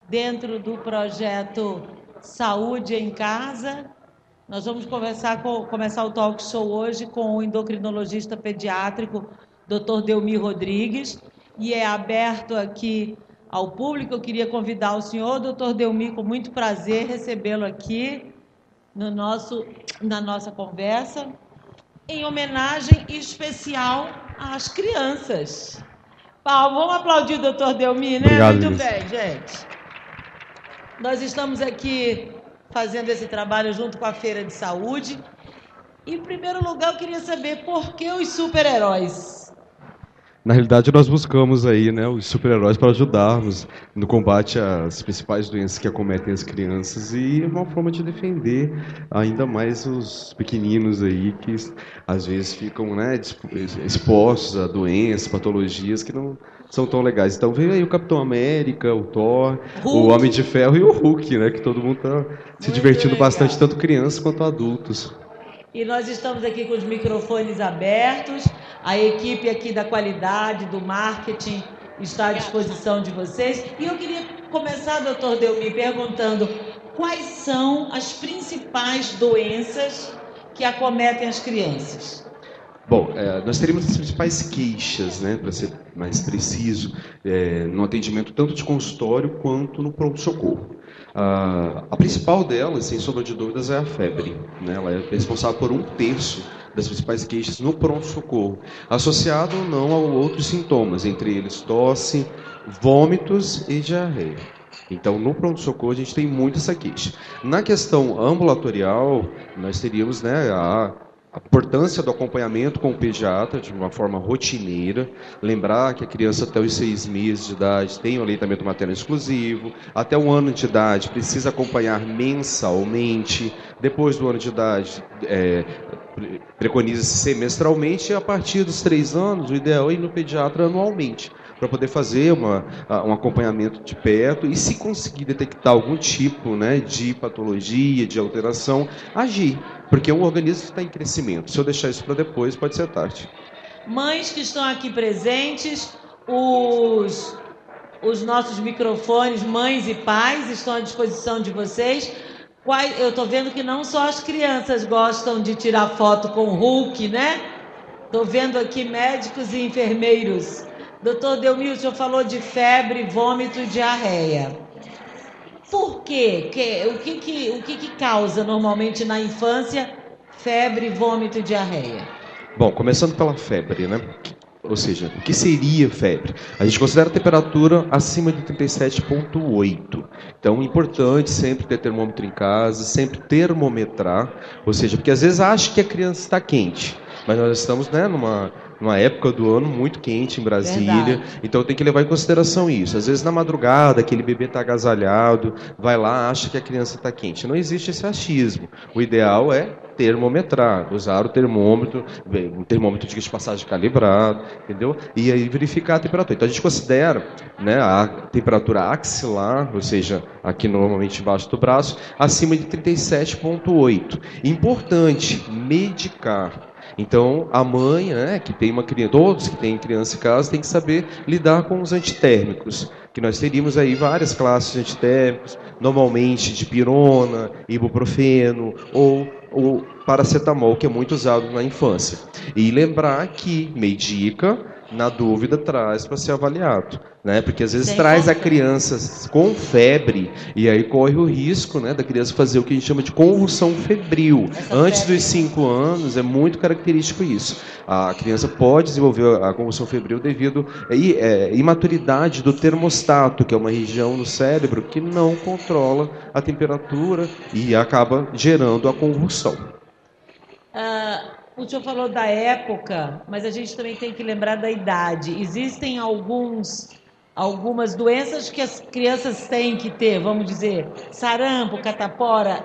dentro do projeto Saúde em Casa. Nós vamos começar o talk show hoje com o endocrinologista pediátrico, Dr. Delmir Rodrigues, e é aberto aqui ao público. Eu queria convidar o senhor, Dr. Delmir, com muito prazer, recebê-lo aqui na nossa conversa, em homenagem especial às crianças. Vamos aplaudir o Dr. Delmir, né? Obrigado, muito Liz. bem, gente. Nós estamos aqui fazendo esse trabalho junto com a Feira de Saúde. Em primeiro lugar, eu queria saber por que os super-heróis? Na realidade, nós buscamos aí, né, os super-heróis para ajudarmos no combate às principais doenças que acometem as crianças e uma forma de defender ainda mais os pequeninos aí que às vezes ficam, né, expostos a doenças, patologias que não são tão legais. Então veio aí o Capitão América, o Thor, o Homem de Ferro e o Hulk, né, que todo mundo está se divertindo bastante, tanto crianças quanto adultos. E nós estamos aqui com os microfones abertos, a equipe aqui da qualidade, do marketing, está à disposição de vocês. E eu queria começar, doutor Delmir, perguntando quais são as principais doenças que acometem as crianças? Bom, nós teríamos as principais queixas, né, para ser mais preciso, no atendimento tanto de consultório quanto no pronto-socorro. A principal delas, sem sombra de dúvidas, é a febre, né? Ela é responsável por 1/3 das principais queixas no pronto-socorro, associado ou não a outros sintomas, entre eles tosse, vômitos e diarreia. Então, no pronto-socorro, a gente tem muito essa queixa. Na questão ambulatorial, nós teríamos, né, a importância do acompanhamento com o pediatra de uma forma rotineira, lembrar que a criança até os 6 meses de idade tem o aleitamento materno exclusivo, até 1 ano de idade precisa acompanhar mensalmente, depois do ano de idade preconiza-se semestralmente e a partir dos 3 anos o ideal é ir no pediatra anualmente, para poder fazer um acompanhamento de perto e, se conseguir detectar algum tipo, né, de patologia, de alteração, agir. Porque o organismo está em crescimento. Se eu deixar isso para depois, pode ser tarde. Mães que estão aqui presentes, os nossos microfones, mães e pais, estão à disposição de vocês. Eu estou vendo que não só as crianças gostam de tirar foto com o Hulk, né? Estou vendo aqui médicos e enfermeiros. Doutor Delmir, o senhor falou de febre, vômito e diarreia. Por quê? O que causa normalmente na infância febre, vômito e diarreia? Bom, começando pela febre, né? Ou seja, o que seria febre? A gente considera a temperatura acima de 37,8. Então, é importante sempre ter termômetro em casa, sempre termometrar. Ou seja, porque às vezes acha que a criança está quente, mas nós estamos, né, numa época do ano muito quente em Brasília. Verdade. Então tem que levar em consideração isso. Às vezes na madrugada, aquele bebê está agasalhado, vai lá, acha que a criança está quente. Não existe esse achismo. O ideal é termometrar, usar o termômetro, um termômetro de passagem calibrado, entendeu? E aí verificar a temperatura. Então a gente considera, né, a temperatura axilar, ou seja, aqui normalmente embaixo do braço, acima de 37,8. Importante medicar. Então, a mãe, né, que tem uma criança, todos que têm criança em casa, tem que saber lidar com os antitérmicos, que nós teríamos aí várias classes de antitérmicos, normalmente de pirona, ibuprofeno ou o paracetamol, que é muito usado na infância. E lembrar que medica, na dúvida, traz para ser avaliado, né? Porque às vezes traz a criança com febre e aí corre o risco, né, da criança fazer o que a gente chama de convulsão febril. Antes dos 5 anos é muito característico isso. A criança pode desenvolver a convulsão febril devido à imaturidade do termostato, que é uma região no cérebro que não controla a temperatura e acaba gerando a convulsão. O senhor falou da época, mas a gente também tem que lembrar da idade. Existem algumas doenças que as crianças têm que ter, vamos dizer, sarampo, catapora,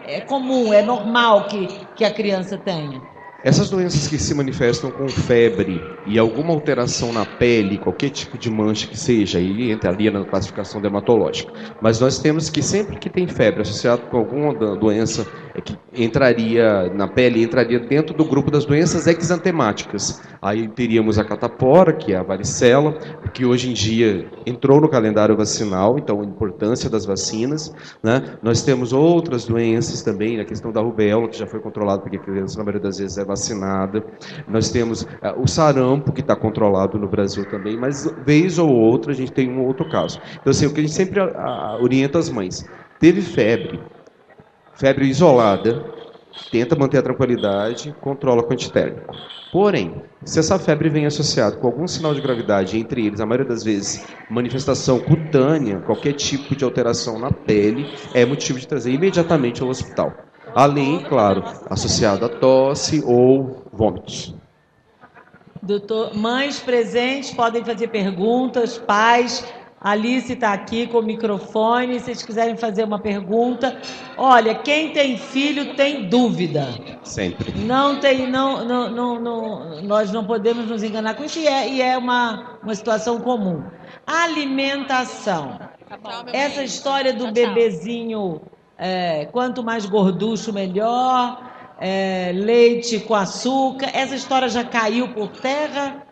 é comum, é normal que a criança tenha. Essas doenças que se manifestam com febre e alguma alteração na pele, qualquer tipo de mancha que seja, aí entra ali na classificação dermatológica. Mas nós temos que sempre que tem febre associada com alguma doença que entraria na pele, entraria dentro do grupo das doenças exantemáticas. Aí teríamos a catapora, que é a varicela, que hoje em dia entrou no calendário vacinal, então a importância das vacinas, né? Nós temos outras doenças também, a questão da rubéola, que já foi controlada, porque a criança, na maioria das vezes, é vacinada. Nós temos o sarampo, que está controlado no Brasil também, mas vez ou outra a gente tem um outro caso. Então, assim, o que a gente sempre orienta as mães: teve febre isolada, tenta manter a tranquilidade, controla com antitérmico. Porém, se essa febre vem associada com algum sinal de gravidade, entre eles, a maioria das vezes, manifestação cutânea, qualquer tipo de alteração na pele, é motivo de trazer imediatamente ao hospital. Além, claro, associado a tosse ou vômitos. Doutor, mães presentes podem fazer perguntas, pais. Alice está aqui com o microfone, se vocês quiserem fazer uma pergunta. Olha, quem tem filho tem dúvida. Sempre. Nós não podemos nos enganar com isso, e é uma situação comum. Alimentação. Essa história do bebezinho, quanto mais gorducho, melhor, leite com açúcar, essa história já caiu por terra?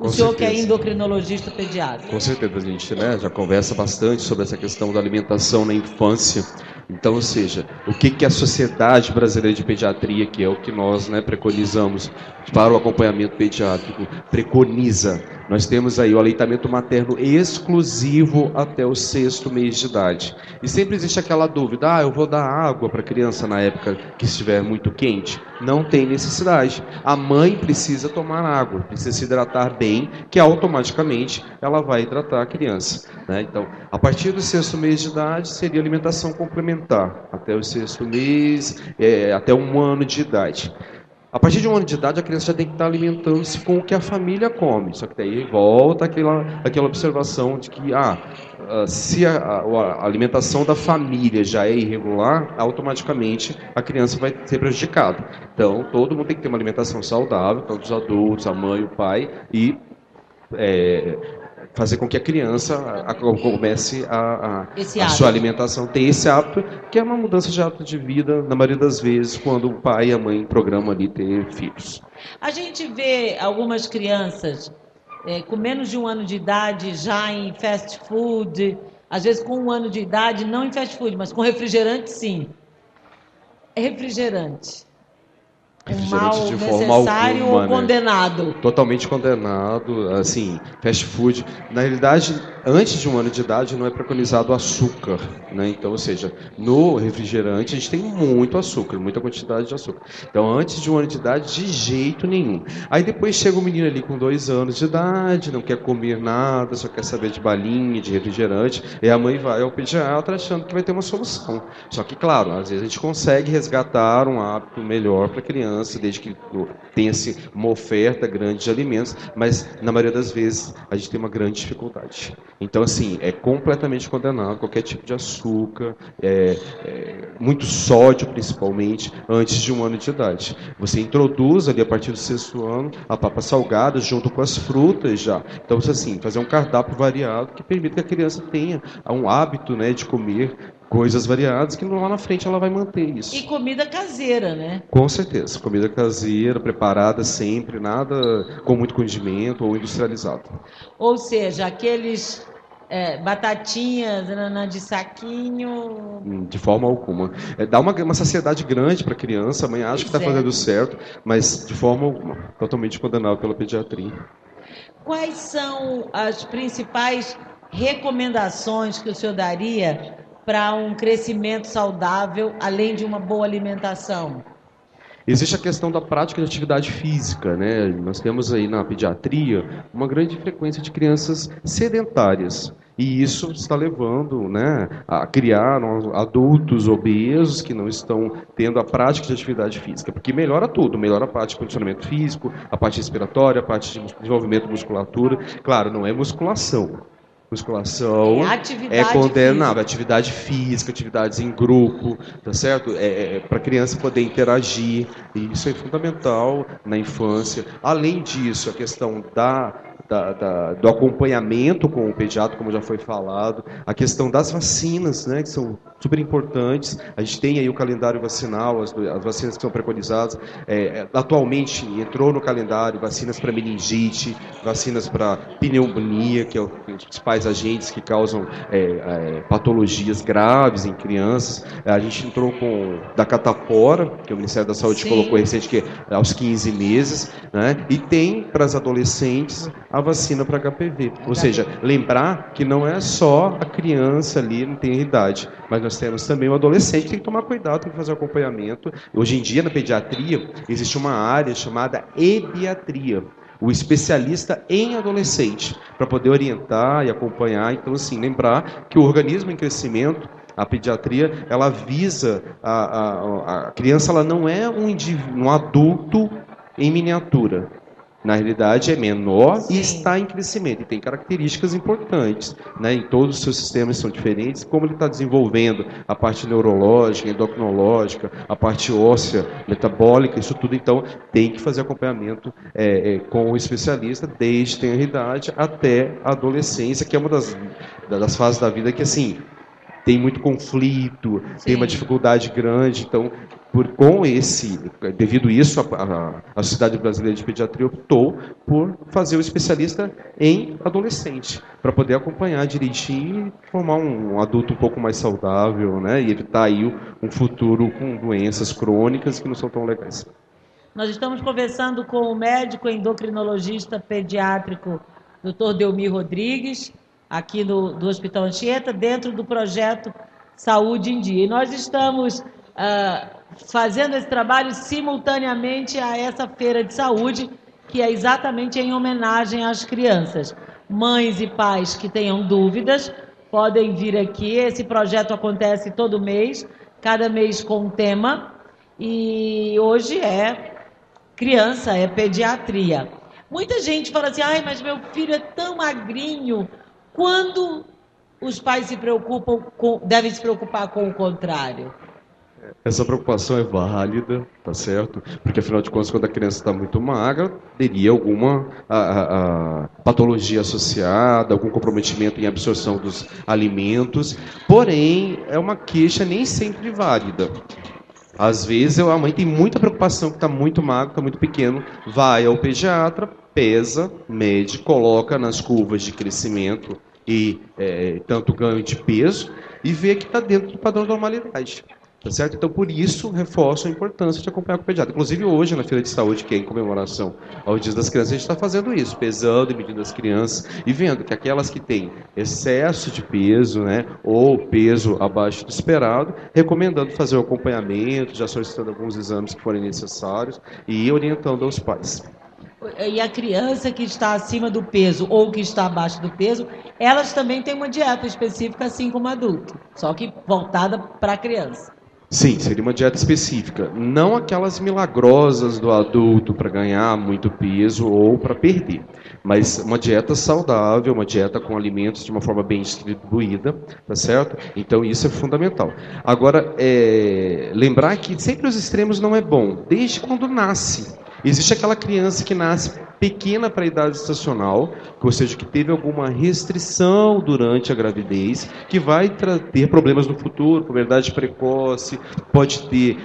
O senhor que é endocrinologista pediatra. Com certeza, a gente, né, já conversa bastante sobre essa questão da alimentação na infância. Então, ou seja, o que a Sociedade Brasileira de Pediatria, que é o que nós, né, preconizamos para o acompanhamento pediátrico, preconiza? Nós temos aí o aleitamento materno exclusivo até o 6º mês de idade. E sempre existe aquela dúvida: eu vou dar água para a criança na época que estiver muito quente? Não tem necessidade. A mãe precisa tomar água, precisa se hidratar bem, que automaticamente ela vai hidratar a criança, né? Então, a partir do 6º mês de idade, seria alimentação complementar, até o 6º mês, até 1 ano de idade. A partir de 1 ano de idade, a criança já tem que estar alimentando-se com o que a família come. Só que daí volta aquela observação de que se a alimentação da família já é irregular, automaticamente a criança vai ser prejudicada. Então, todo mundo tem que ter uma alimentação saudável, todos os adultos, a mãe, o pai, e fazer com que a criança comece a sua alimentação, ter esse hábito, que é uma mudança de hábito de vida, na maioria das vezes, quando o pai e a mãe programam ali ter filhos. A gente vê algumas crianças com menos de 1 ano de idade já em fast food, às vezes com 1 ano de idade, não em fast food, mas com refrigerante, sim. Refrigerante. Um mal de necessário forma alguma, ou condenado? Né? Totalmente condenado, assim, fast food. Na realidade, antes de 1 ano de idade não é preconizado açúcar, né? Então, ou seja, no refrigerante a gente tem muito açúcar, muita quantidade de açúcar. Então, antes de 1 ano de idade, de jeito nenhum. Aí depois chega o menino ali com 2 anos de idade, não quer comer nada, só quer saber de balinha, de refrigerante, e a mãe vai ao pediatra achando que vai ter uma solução. Só que, claro, às vezes a gente consegue resgatar um hábito melhor para a criança, desde que tenha-se uma oferta grande de alimentos, mas na maioria das vezes a gente tem uma grande dificuldade. Então, assim, é completamente condenado qualquer tipo de açúcar, muito sódio principalmente, antes de 1 ano de idade. Você introduz ali a partir do 6º ano a papa salgada junto com as frutas já. Então, assim, fazer um cardápio variado que permita que a criança tenha um hábito, né, de comer coisas variadas, que lá na frente ela vai manter isso. E comida caseira, né? Com certeza. Comida caseira, preparada sempre, nada com muito condimento ou industrializado. Ou seja, aqueles batatinhas de saquinho... De forma alguma. Dá uma saciedade grande para a criança, a mãe acha que está fazendo certo, mas de forma alguma. Totalmente condenável pela pediatria. Quais são as principais recomendações que o senhor daria para um crescimento saudável, além de uma boa alimentação? Existe a questão da prática de atividade física, né? Nós temos aí na pediatria uma grande frequência de crianças sedentárias. E isso está levando, né, a criar adultos obesos que não estão tendo a prática de atividade física. Porque melhora tudo, melhora a parte de condicionamento físico, a parte respiratória, a parte de desenvolvimento de musculatura. Claro, não é musculação. Musculação é condenável, atividade física, atividades em grupo, tá certo? Para a criança poder interagir, e isso é fundamental na infância. Além disso, a questão do acompanhamento com o pediatra, como já foi falado, a questão das vacinas, né, que são super importantes. A gente tem aí o calendário vacinal, as vacinas que são preconizadas. Atualmente entrou no calendário vacinas para meningite, vacinas para pneumonia, que é os principais agentes que causam patologias graves em crianças. A gente entrou com da catapora, que o Ministério da Saúde colocou recente, que é aos 15 meses, né? E tem para as adolescentes a vacina para HPV. Ou seja, lembrar que não é só a criança ali, não tem idade, mas nós temos também o adolescente que tem que tomar cuidado, tem que fazer acompanhamento. Hoje em dia, na pediatria, existe uma área chamada ediatria, o especialista em adolescente, para poder orientar e acompanhar. Então, assim, lembrar que o organismo em crescimento, a pediatria, ela visa a criança, ela não é um adulto em miniatura. Na realidade, é menor e está em crescimento. E tem características importantes, né? Em todos os seus sistemas são diferentes. Como ele está desenvolvendo a parte neurológica, endocrinológica, a parte óssea, metabólica, isso tudo. Então, tem que fazer acompanhamento com o especialista desde a idade até a adolescência, que é uma das fases da vida que, assim, tem muito conflito, tem uma dificuldade grande. Então, devido a isso, a Sociedade Brasileira de Pediatria optou por fazer o especialista em adolescente, para poder acompanhar direitinho e formar um adulto um pouco mais saudável, né? E evitar aí um futuro com doenças crônicas que não são tão legais. Nós estamos conversando com o médico endocrinologista pediátrico Dr. Delmir Rodrigues, aqui do Hospital Anchieta, dentro do projeto Saúde em Dia. E nós estamos fazendo esse trabalho simultaneamente a essa feira de saúde, que é exatamente em homenagem às crianças. Mães e pais que tenham dúvidas podem vir aqui. Esse projeto acontece todo mês, cada mês com um tema, e hoje é criança, é pediatria. Muita gente fala assim, mas meu filho é tão magrinho. Quando os pais devem se preocupar com o contrário? Essa preocupação é válida, tá certo? Porque, afinal de contas, quando a criança está muito magra, teria alguma patologia associada, algum comprometimento em absorção dos alimentos. Porém, é uma queixa nem sempre válida. Às vezes, a mãe tem muita preocupação que está muito magro, está muito pequeno, vai ao pediatra, pesa, mede, coloca nas curvas de crescimento e tanto ganho de peso e vê que está dentro do padrão de normalidade. Tá certo? Então, por isso, reforço a importância de acompanhar com o pediatra. Inclusive, hoje, na Feira de Saúde, que é em comemoração ao Dia das Crianças, a gente está fazendo isso, pesando e medindo as crianças e vendo que aquelas que têm excesso de peso, né, ou peso abaixo do esperado, recomendando fazer o acompanhamento, já solicitando alguns exames que forem necessários e orientando aos pais. E a criança que está acima do peso ou que está abaixo do peso, elas também têm uma dieta específica, assim como adulto, só que voltada para a criança. Sim, seria uma dieta específica. Não aquelas milagrosas do adulto para ganhar muito peso ou para perder. Mas uma dieta saudável, uma dieta com alimentos de uma forma bem distribuída, tá certo? Então isso é fundamental. Agora, lembrar que sempre os extremos não é bom, desde quando nasce. Existe aquela criança que nasce pequena para a idade gestacional, ou seja, que teve alguma restrição durante a gravidez, que vai ter problemas no futuro, puberdade precoce, pode ter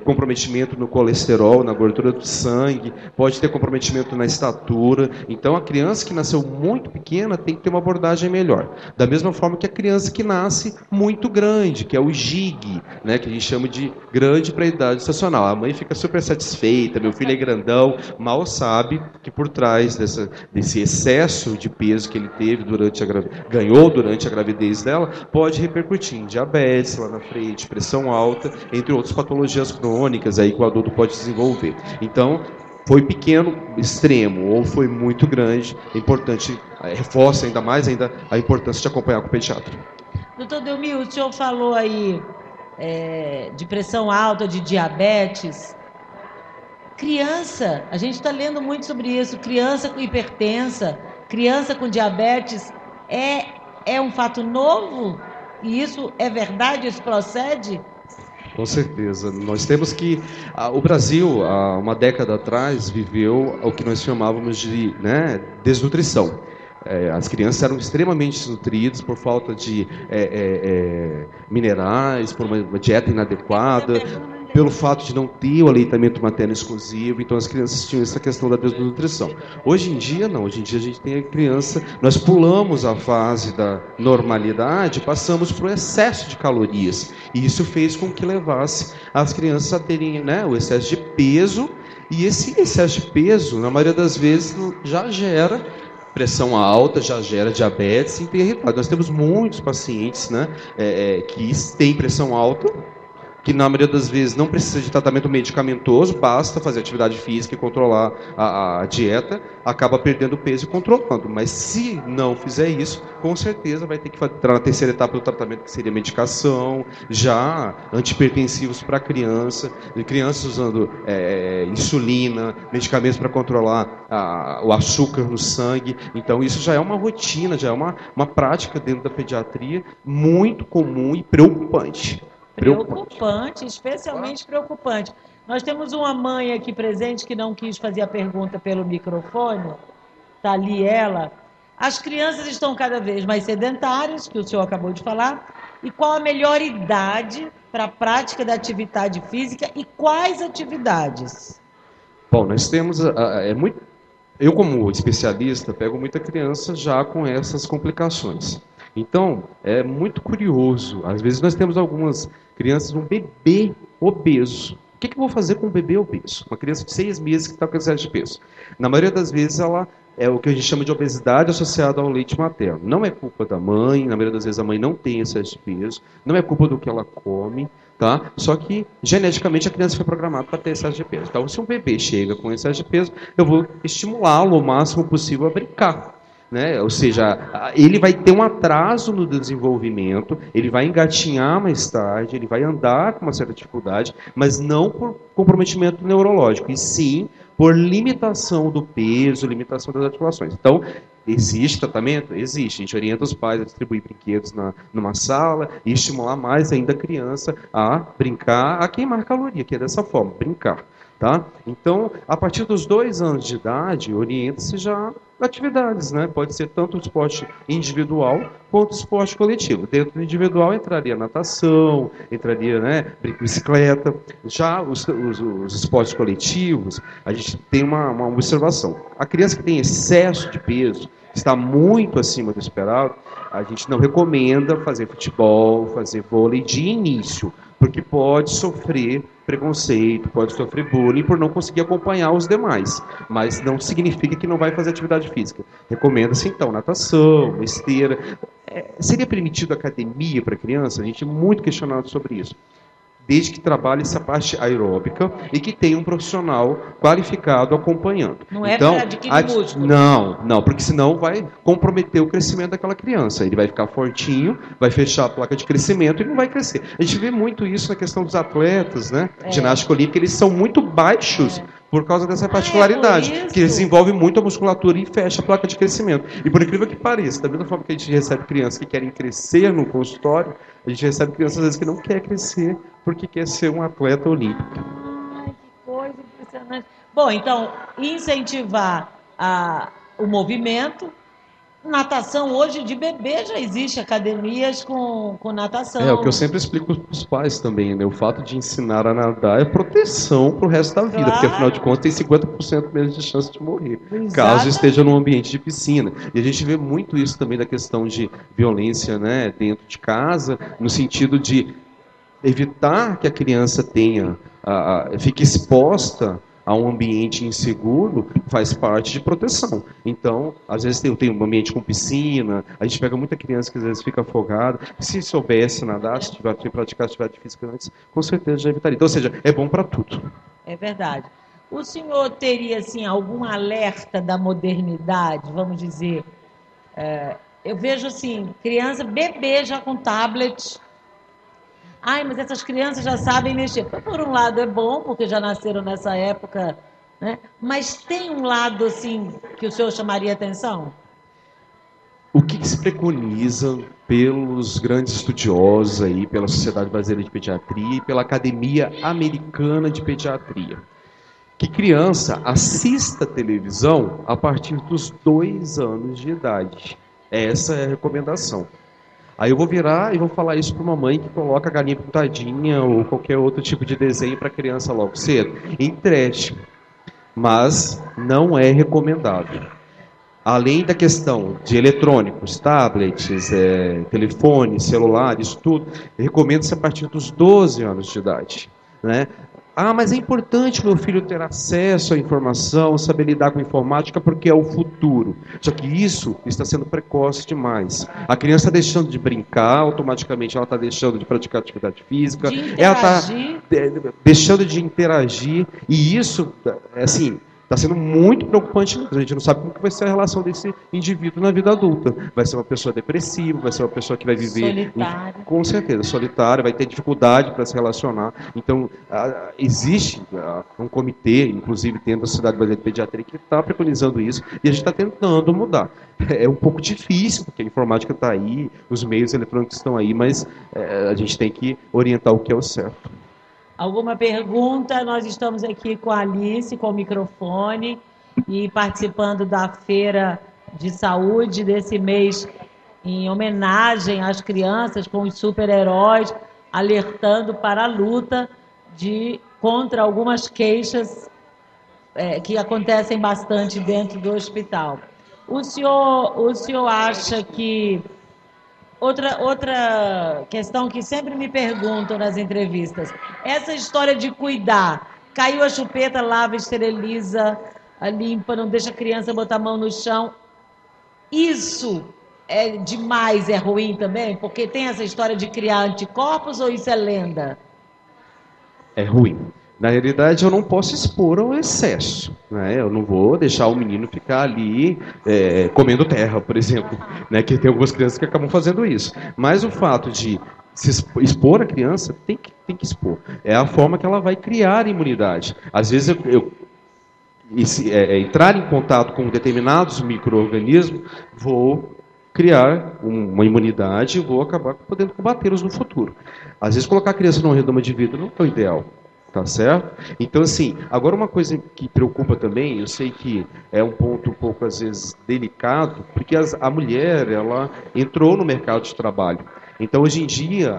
comprometimento no colesterol, na gordura do sangue, pode ter comprometimento na estatura. Então, a criança que nasceu muito pequena tem que ter uma abordagem melhor. Da mesma forma que a criança que nasce muito grande, que é o GIG, né, que a gente chama de grande para a idade gestacional. A mãe fica super satisfeita, meu filho é grandão, mal sabe que por trás desse excesso de peso que ele teve ganhou durante a gravidez dela, pode repercutir em diabetes lá na frente, pressão alta, entre outras patologias crônicas aí que o adulto pode desenvolver. Então, foi pequeno, extremo, ou foi muito grande, é importante, reforça ainda mais a importância de acompanhar com o pediatra. Doutor Delmir, o senhor falou aí de pressão alta, de diabetes. Criança, a gente está lendo muito sobre isso, criança com hipertensa, criança com diabetes, é um fato novo? E isso é verdade? Isso procede? Com certeza. Nós temos que... o Brasil, há uma década atrás, viveu o que nós chamávamos de desnutrição. As crianças eram extremamente desnutridas por falta de minerais, por uma dieta inadequada, pelo fato de não ter o aleitamento materno exclusivo. Então as crianças tinham essa questão da desnutrição. Hoje em dia não, hoje em dia a gente tem a criança, nós pulamos a fase da normalidade, passamos para o excesso de calorias, e isso fez com que levasse as crianças a terem, né, o excesso de peso, e esse excesso de peso, na maioria das vezes, já gera pressão alta, já gera diabetes e tem irritado. Nós temos muitos pacientes, né, que têm pressão alta, que na maioria das vezes não precisa de tratamento medicamentoso, basta fazer atividade física e controlar a dieta, acaba perdendo peso e controlando. Mas se não fizer isso, com certeza vai ter que entrar na terceira etapa do tratamento, que seria medicação, já antihipertensivos para criança, crianças usando insulina, medicamentos para controlar o açúcar no sangue. Então isso já é uma rotina, já é uma prática dentro da pediatria muito comum e preocupante. Preocupante, especialmente preocupante. Nós temos uma mãe aqui presente que não quis fazer a pergunta pelo microfone. Está ali ela. As crianças estão cada vez mais sedentárias, que o senhor acabou de falar. E qual a melhor idade para a prática da atividade física e quais atividades? Bom, nós temos... Eu, como especialista, pego muita criança já com essas complicações. Então, é muito curioso. Às vezes nós temos algumas crianças, um bebê obeso. O que eu vou fazer com um bebê obeso? Uma criança de 6 meses que está com excesso de peso. Na maioria das vezes, ela é o que a gente chama de obesidade associada ao leite materno. Não é culpa da mãe, na maioria das vezes a mãe não tem excesso de peso, não é culpa do que ela come, tá? Só que, geneticamente, a criança foi programada para ter excesso de peso. Então, se um bebê chega com excesso de peso, eu vou estimulá-lo o máximo possível a brincar. Né? Ou seja, ele vai ter um atraso no desenvolvimento, ele vai engatinhar mais tarde, ele vai andar com uma certa dificuldade, mas não por comprometimento neurológico, e sim por limitação do peso, limitação das articulações. Então, existe tratamento? Existe. A gente orienta os pais a distribuir brinquedos numa sala e estimular mais ainda a criança a brincar, a queimar caloria, que é dessa forma, brincar. Tá? Então, a partir dos 2 anos de idade, orienta-se já atividades, né? Pode ser tanto o esporte individual quanto o esporte coletivo. Dentro do individual entraria natação, entraria, né, bicicleta. Já os esportes coletivos, a gente tem uma observação. A criança que tem excesso de peso, está muito acima do esperado, a gente não recomenda fazer futebol, fazer vôlei de início, porque pode sofrer preconceito, pode sofrer bullying por não conseguir acompanhar os demais, mas não significa que não vai fazer atividade física. Recomenda-se então natação, esteira. Seria permitido academia para criança? A gente é muito questionado sobre isso, desde que trabalhe essa parte aeróbica e que tenha um profissional qualificado acompanhando. Não é para adquirir músculo? Não, porque senão vai comprometer o crescimento daquela criança. Ele vai ficar fortinho, vai fechar a placa de crescimento e não vai crescer. A gente vê muito isso na questão dos atletas, né? Ginástica olímpica, eles são muito baixos por causa dessa particularidade, que eles desenvolvem muito a musculatura e fecha a placa de crescimento. E por incrível que pareça, da mesma forma que a gente recebe crianças que querem crescer no consultório, a gente recebe crianças às vezes que não quer crescer porque quer ser um atleta olímpico. Ai, que coisa impressionante. Bom, então, incentivar o movimento. Natação, hoje de bebê já existe academias com natação. É o que eu sempre explico para os pais também, né? O fato de ensinar a nadar é proteção para o resto da vida, porque afinal de contas tem 50% menos de chance de morrer, caso esteja num ambiente de piscina. E a gente vê muito isso também da questão de violência, né, dentro de casa, no sentido de evitar que a criança fique exposta a um ambiente inseguro, faz parte de proteção. Então, às vezes tem um ambiente com piscina, a gente pega muita criança que às vezes fica afogada. Se soubesse nadar, se tivesse praticado atividade física antes, com certeza já evitaria. Então, ou seja, é bom para tudo. É verdade. O senhor teria, assim, algum alerta da modernidade, vamos dizer? Eu vejo, assim, criança, bebê já com tablet. Ai, mas essas crianças já sabem mexer. Por um lado é bom, porque já nasceram nessa época, né? Mas tem um lado, assim, que o senhor chamaria atenção? O que se preconiza pelos grandes estudiosos aí, pela Sociedade Brasileira de Pediatria e pela Academia Americana de Pediatria? Que criança assista televisão a partir dos 2 anos de idade. Essa é a recomendação. Aí eu vou virar e vou falar isso para uma mãe que coloca a galinha pintadinha ou qualquer outro tipo de desenho para a criança logo cedo. Em creche. Mas não é recomendado. Além da questão de eletrônicos, tablets, telefones, celulares, tudo, recomenda-se a partir dos 12 anos de idade. Né? Ah, mas é importante meu filho ter acesso à informação, saber lidar com informática, porque é o futuro. Só que isso está sendo precoce demais. A criança está deixando de brincar, automaticamente ela está deixando de praticar atividade física, ela está deixando de interagir, e isso, assim, está sendo muito preocupante. A gente não sabe como que vai ser a relação desse indivíduo na vida adulta. Vai ser uma pessoa depressiva, vai ser uma pessoa que vai viver... Com certeza, solitária, vai ter dificuldade para se relacionar. Então, existe um comitê, inclusive dentro da Sociedade Brasileira de Pediatria, que está preconizando isso, e a gente está tentando mudar. É um pouco difícil, porque a informática está aí, os meios eletrônicos estão aí, mas a gente tem que orientar o que é o certo. Alguma pergunta? Nós estamos aqui com a Alice, com o microfone, e participando da Feira de Saúde desse mês, em homenagem às crianças com os super-heróis, alertando para a luta contra algumas queixas que acontecem bastante dentro do hospital. O senhor acha que... Outra questão que sempre me perguntam nas entrevistas, essa história de cuidar, caiu a chupeta, lava, esteriliza, limpa, não deixa a criança botar a mão no chão, isso é demais, é ruim também? Porque tem essa história de criar anticorpos ou isso é lenda? É ruim. Na realidade, eu não posso expor ao excesso. Né? Eu não vou deixar o menino ficar ali comendo terra, por exemplo. Né? Que tem algumas crianças que acabam fazendo isso. Mas o fato de se expor a criança, tem que expor. É a forma que ela vai criar imunidade. Às vezes, entrar em contato com determinados micro-organismos, vou criar uma imunidade e vou acabar podendo combatê-los no futuro. Às vezes, colocar a criança numa redoma de vidro não é o ideal. Tá certo? Então, assim, agora uma coisa que preocupa também, eu sei que é um ponto um pouco, às vezes, delicado, porque a mulher, ela entrou no mercado de trabalho. Então, hoje em dia,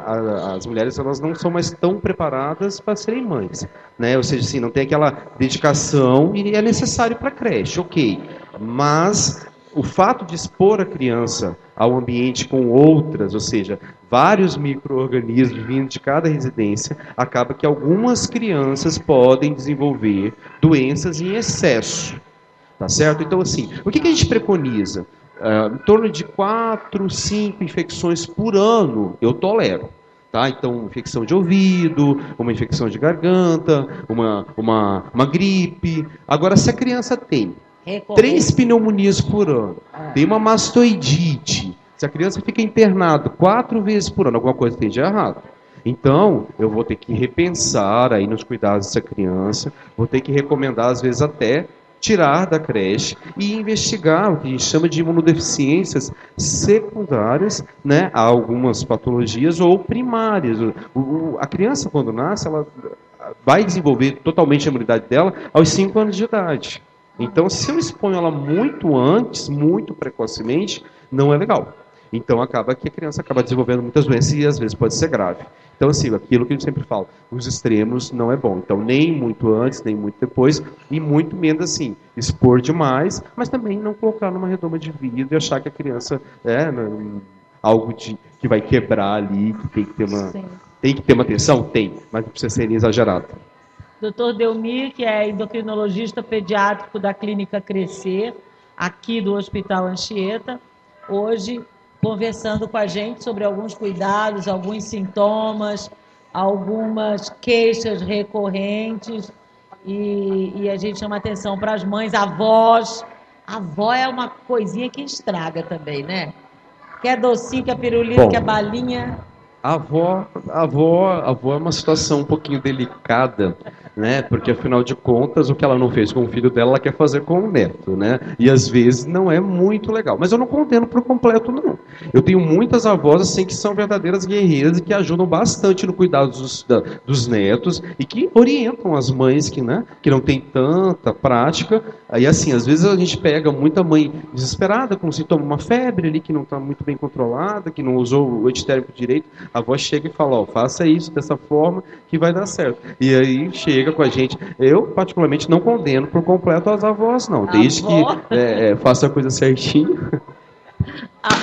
as mulheres, elas não são mais tão preparadas para serem mães. Né? Ou seja, assim, não tem aquela dedicação e é necessário para a creche, ok. Mas o fato de expor a criança ao ambiente com outras, ou seja, vários micro-organismos vindo de cada residência, acaba que algumas crianças podem desenvolver doenças em excesso. Tá certo? Então, assim, o que a gente preconiza? Em torno de 4, 5 infecções por ano, eu tolero. Tá? Então, infecção de ouvido, uma infecção de garganta, uma gripe. Agora, se a criança tem 3 pneumonias por ano, tem uma mastoidite, se a criança fica internada 4 vezes por ano, alguma coisa tem de errado. Então, eu vou ter que repensar aí nos cuidados dessa criança, vou ter que recomendar, às vezes, até tirar da creche e investigar o que a gente chama de imunodeficiências secundárias, né, a algumas patologias ou primárias. A criança, quando nasce, ela vai desenvolver totalmente a imunidade dela aos 5 anos de idade. Então, se eu exponho ela muito antes, muito precocemente, não é legal. Então, acaba que a criança acaba desenvolvendo muitas doenças e, às vezes, pode ser grave. Então, assim, aquilo que a gente sempre fala, os extremos não é bom. Então, nem muito antes, nem muito depois, e muito menos, assim, expor demais, mas também não colocar numa redoma de vidro e achar que a criança algo que vai quebrar ali, que tem que ter uma... Sim. Tem que ter uma atenção? Tem, mas não precisa ser exagerado. Dr. Delmir, que é endocrinologista pediátrico da Clínica Crescer, aqui do Hospital Anchieta, hoje conversando com a gente sobre alguns cuidados, alguns sintomas, algumas queixas recorrentes, e a gente chama atenção para as mães, avós. A avó é uma coisinha que estraga também, né? Quer docinho, quer pirulito, quer balinha. A avó é uma situação um pouquinho delicada, né? Porque afinal de contas, o que ela não fez com o filho dela, ela quer fazer com o neto, né? E às vezes não é muito legal. Mas eu não condeno por completo, não. Eu tenho muitas avós assim que são verdadeiras guerreiras e que ajudam bastante no cuidado dos netos e que orientam as mães que não têm tanta prática. Aí assim, às vezes a gente pega muita mãe desesperada com sintoma, uma febre ali que não está muito bem controlada, que não usou o antitérmico direito. A avó chega e fala, ó, faça isso dessa forma que vai dar certo. E aí chega com a gente. Eu, particularmente, não condeno por completo as avós, não. Desde que faça a coisa certinho.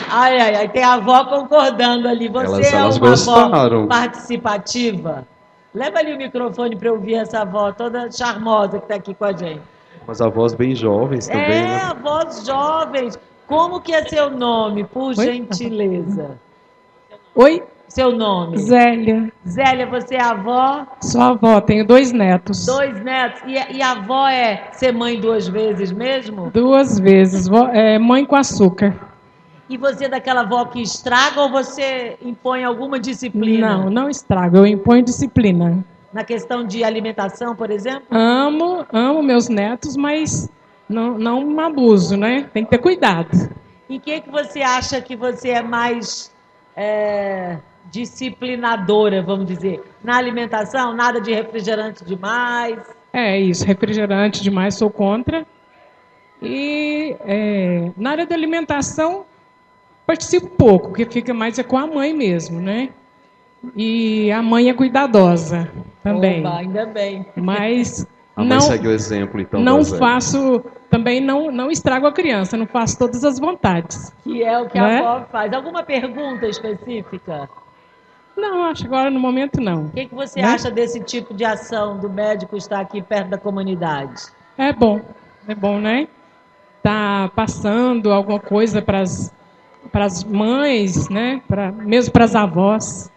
Ai, ai, ai, tem a avó concordando ali. Você Elas é uma gostaram. avó participativa? Leva ali o microfone para eu ouvir essa avó toda charmosa que está aqui com a gente. Umas avós bem jovens também, né? Avós jovens. Como que é seu nome, por gentileza? Oi? Seu nome? Zélia. Zélia, você é avó? Sou avó, tenho 2 netos. 2 netos. E a avó é ser mãe 2 vezes mesmo? 2 vezes. Mãe com açúcar. E você é daquela avó que estraga ou você impõe alguma disciplina? Não estrago, eu imponho disciplina. Na questão de alimentação, por exemplo? Amo meus netos, mas não abuso, né? Tem que ter cuidado. Em que você acha que você é mais disciplinadora, vamos dizer? Na alimentação, nada de refrigerante demais? É isso, refrigerante demais sou contra. E na área da alimentação, participo pouco, porque fica mais com a mãe mesmo, né? E a mãe é cuidadosa também. Oba, ainda bem. Mas a mãe segue o exemplo, então. Não faço, também não estrago a criança, não faço todas as vontades. Que é o que a avó faz. Alguma pergunta específica? Não, acho que agora no momento não. O que você acha desse tipo de ação do médico estar aqui perto da comunidade? É bom, né? Tá passando alguma coisa para as mães, né? Mesmo para as avós.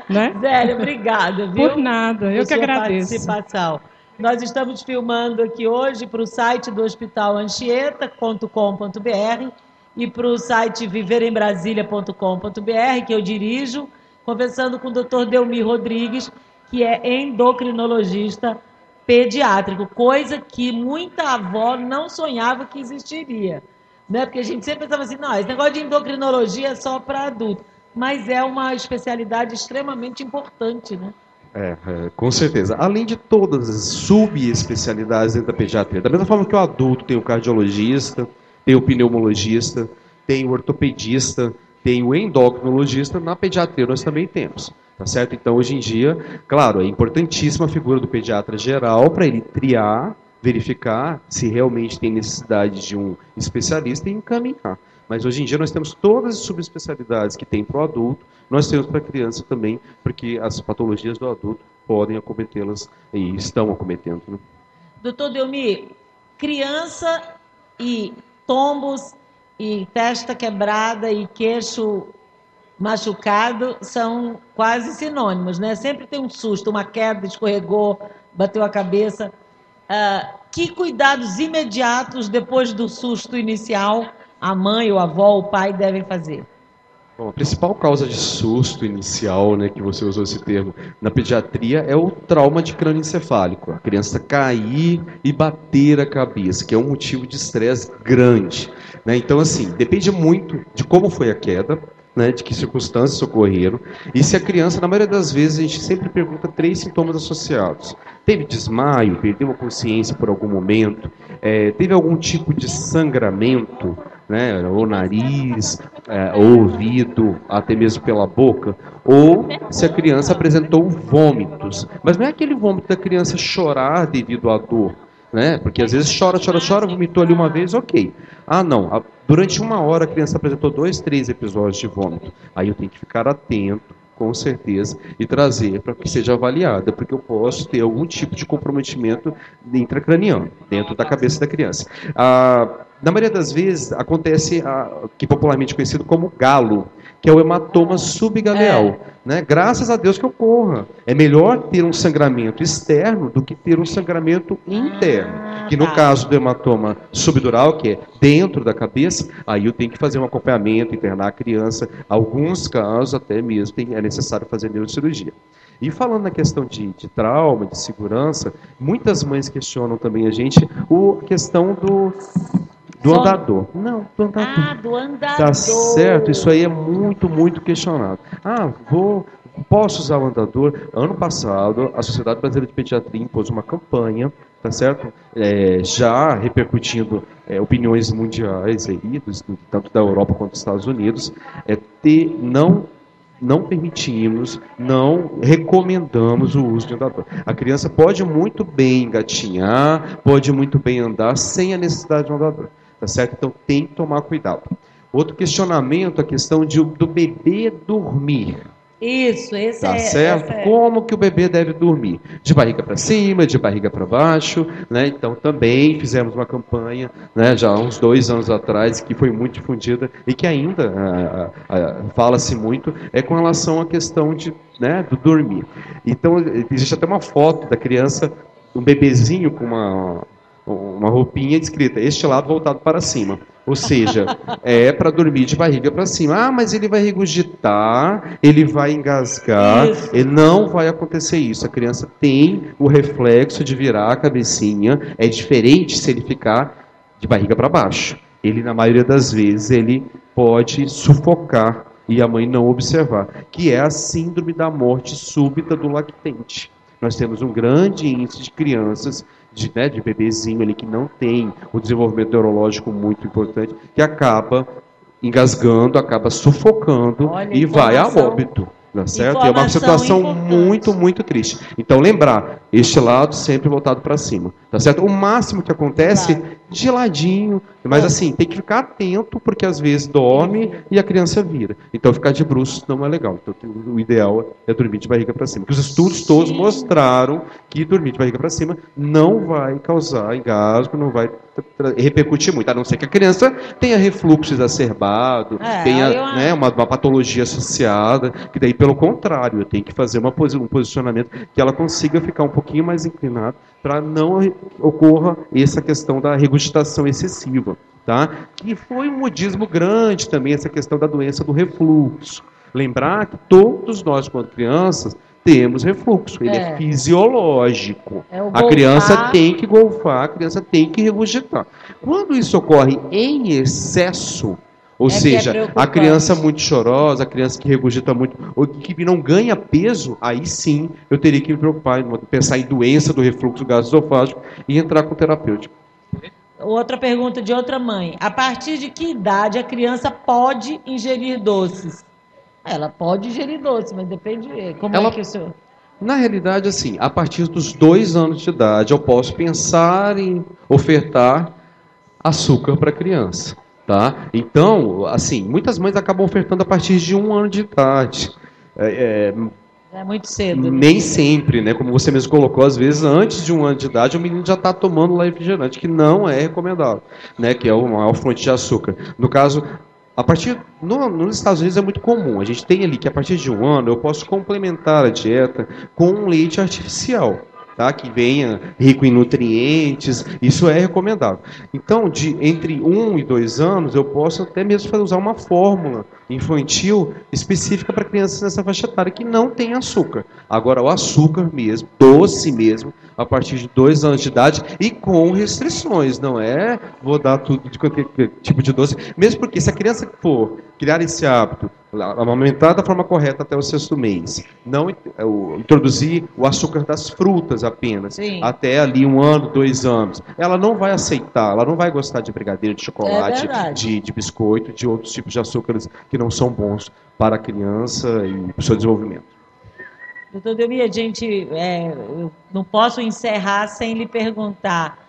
Né? Zélia, obrigada, viu? Por nada, eu que agradeço. Participação. Nós estamos filmando aqui hoje para o site do Hospital Anchieta.com.br e para o site viverembrasilia.com.br, que eu dirijo, conversando com o Dr. Delmir Rodrigues, que é endocrinologista pediátrico, coisa que muita avó não sonhava que existiria. Né? Porque a gente sempre pensava assim, não, esse negócio de endocrinologia é só para adulto. Mas é uma especialidade extremamente importante, né? Com certeza. Além de todas as subespecialidades dentro da pediatria, da mesma forma que o adulto tem o cardiologista, tem o pneumologista, tem o ortopedista, tem o endocrinologista, na pediatria nós também temos. Tá certo? Então, hoje em dia, claro, é importantíssima a figura do pediatra geral para ele triar, verificar se realmente tem necessidade de um especialista e encaminhar. Mas hoje em dia nós temos todas as subespecialidades que tem para o adulto, nós temos para a criança também, porque as patologias do adulto podem acometê-las e estão acometendo. Né? Doutor Delmir, criança e tombos e testa quebrada e queixo machucado são quase sinônimos, né? Sempre tem um susto, uma queda, escorregou, bateu a cabeça. Que cuidados imediatos depois do susto inicial a mãe, o avó, o pai devem fazer? Bom, a principal causa de susto inicial, né, que você usou esse termo, na pediatria é o trauma de crânioencefálico. A criança cair e bater a cabeça, que é um motivo de estresse grande. Né? Então, assim, depende muito de como foi a queda, né, de que circunstâncias ocorreram. E se a criança, na maioria das vezes, a gente sempre pergunta 3 sintomas associados. Teve desmaio, perdeu a consciência por algum momento, teve algum tipo de sangramento, né, ou nariz, ou ouvido, até mesmo pela boca, ou se a criança apresentou vômitos. Mas não é aquele vômito da criança chorar devido à dor, né? Porque às vezes chora, vomitou ali uma vez, ok. Ah, não, durante 1 hora a criança apresentou 2, 3 episódios de vômito. Aí eu tenho que ficar atento, com certeza, e trazer para que seja avaliada, porque eu posso ter algum tipo de comprometimento intracraniano, dentro da cabeça da criança. Na maioria das vezes, acontece que popularmente conhecido como galo, que é o hematoma subgaleal. Né? Graças a Deus que ocorra. É melhor ter um sangramento externo do que ter um sangramento interno. Que no caso do hematoma subdural, que é dentro da cabeça, aí eu tenho que fazer um acompanhamento, internar a criança. Alguns casos até mesmo é necessário fazer neurocirurgia. E falando na questão de trauma, de segurança, muitas mães questionam também a gente a questão do andador. Não, do andador. Ah, do andador. Tá certo, isso aí é muito, muito questionado. Posso usar o andador? Ano passado, a Sociedade Brasileira de Pediatria impôs uma campanha, tá certo? Já repercutindo opiniões mundiais aí, tanto da Europa quanto dos Estados Unidos, não permitimos, não recomendamos o uso de andador. A criança pode muito bem engatinhar, pode muito bem andar sem a necessidade de um andador, tá certo? Então tem que tomar cuidado. Outro questionamento, a questão do bebê dormir. Isso, esse tá certo? Como que o bebê deve dormir? De barriga para cima, de barriga para baixo, né? Então também fizemos uma campanha, né, já há uns 2 anos atrás, que foi muito difundida e que ainda fala-se muito, com relação à questão do dormir. Então existe até uma foto da criança, um bebezinho com uma roupinha escrita, este lado voltado para cima. Ou seja, é para dormir de barriga para cima. Mas ele vai regurgitar, ele vai engasgar. E não vai acontecer isso. A criança tem o reflexo de virar a cabecinha. É diferente se ele ficar de barriga para baixo. Ele, na maioria das vezes, ele pode sufocar e a mãe não observar. Que é a síndrome da morte súbita do lactente. Nós temos um grande índice de crianças de bebezinho ali que não tem o desenvolvimento neurológico muito importante, que acaba engasgando, acaba sufocando e vai a óbito. Tá certo? E é uma situação muito, muito triste. Então, lembrar, este lado sempre voltado para cima. Tá certo? O máximo que acontece, de ladinho, mas assim, tem que ficar atento, porque às vezes dorme e a criança vira. Então, ficar de bruços não é legal. Então, o ideal é dormir de barriga para cima. Porque os estudos todos mostraram que dormir de barriga para cima não vai causar engasgo, não vai repercutir muito, a não ser que a criança tenha refluxo exacerbado, tenha uma patologia associada, que daí, pelo contrário, eu tenho que fazer um posicionamento que ela consiga ficar um pouquinho mais inclinada para não ocorra essa questão da regurgitação excessiva, tá? Que foi um modismo grande também, essa questão da doença do refluxo. Lembrar que todos nós, quando crianças, temos refluxo, ele é fisiológico. A criança tem que golfar, a criança tem que regurgitar. Quando isso ocorre em excesso, ou seja, a criança muito chorosa, a criança que regurgita muito, ou que não ganha peso, aí sim eu teria que me preocupar, pensar em doença do refluxo gastroesofágico e entrar com o terapêutico. Outra pergunta de outra mãe. A partir de que idade a criança pode ingerir doces? Ela pode ingerir doce, mas depende como é que o senhor... Na realidade, assim, a partir dos 2 anos de idade, eu posso pensar em ofertar açúcar para a criança, tá? Então, assim, muitas mães acabam ofertando a partir de 1 ano de idade. É muito cedo. Nem sempre, né? Como você mesmo colocou, às vezes, antes de 1 ano de idade, o menino já está tomando lá refrigerante, que não é recomendável, né? Que é o maior fonte de açúcar. No caso... nos Estados Unidos é muito comum. A gente tem ali que a partir de 1 ano eu posso complementar a dieta com um leite artificial, tá? Que venha rico em nutrientes, isso é recomendável. Então, entre 1 e 2 anos, eu posso até mesmo usar uma fórmula infantil específica para crianças nessa faixa etária que não tem açúcar. Agora, o açúcar mesmo, doce mesmo, a partir de 2 anos de idade e com restrições, não é vou dar tudo de qualquer tipo de doce, mesmo porque se a criança for criar esse hábito, amamentar da forma correta até o 6º mês, não introduzir o açúcar das frutas apenas, até ali 1 ano, 2 anos, ela não vai aceitar, ela não vai gostar de brigadeiro, de chocolate, de biscoito, de outros tipos de açúcares que não são bons para a criança e para o seu desenvolvimento. Doutor Delmir, a gente eu não posso encerrar sem lhe perguntar.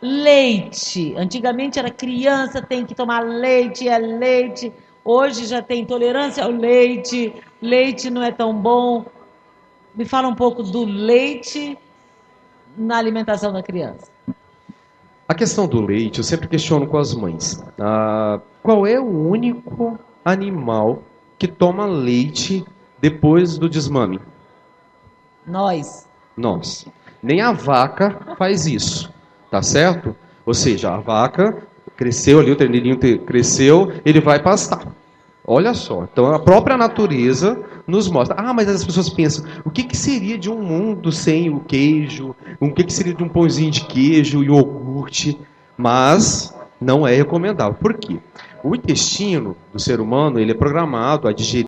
Leite. Antigamente era criança, tem que tomar leite, é leite. Hoje já tem intolerância ao leite, leite não é tão bom. Me fala um pouco do leite na alimentação da criança. A questão do leite, eu sempre questiono com as mães. Qual é o único animal que toma leite depois do desmame? Nós. Nem a vaca faz isso, tá certo? Ou seja, a vaca cresceu ali, o terneirinho cresceu, ele vai pastar. Olha só, então a própria natureza nos mostra. Ah, mas as pessoas pensam, o que seria de um mundo sem o queijo? O que seria de um pãozinho de queijo, iogurte? Mas não é recomendável. Por quê? O intestino do ser humano ele é programado a digerir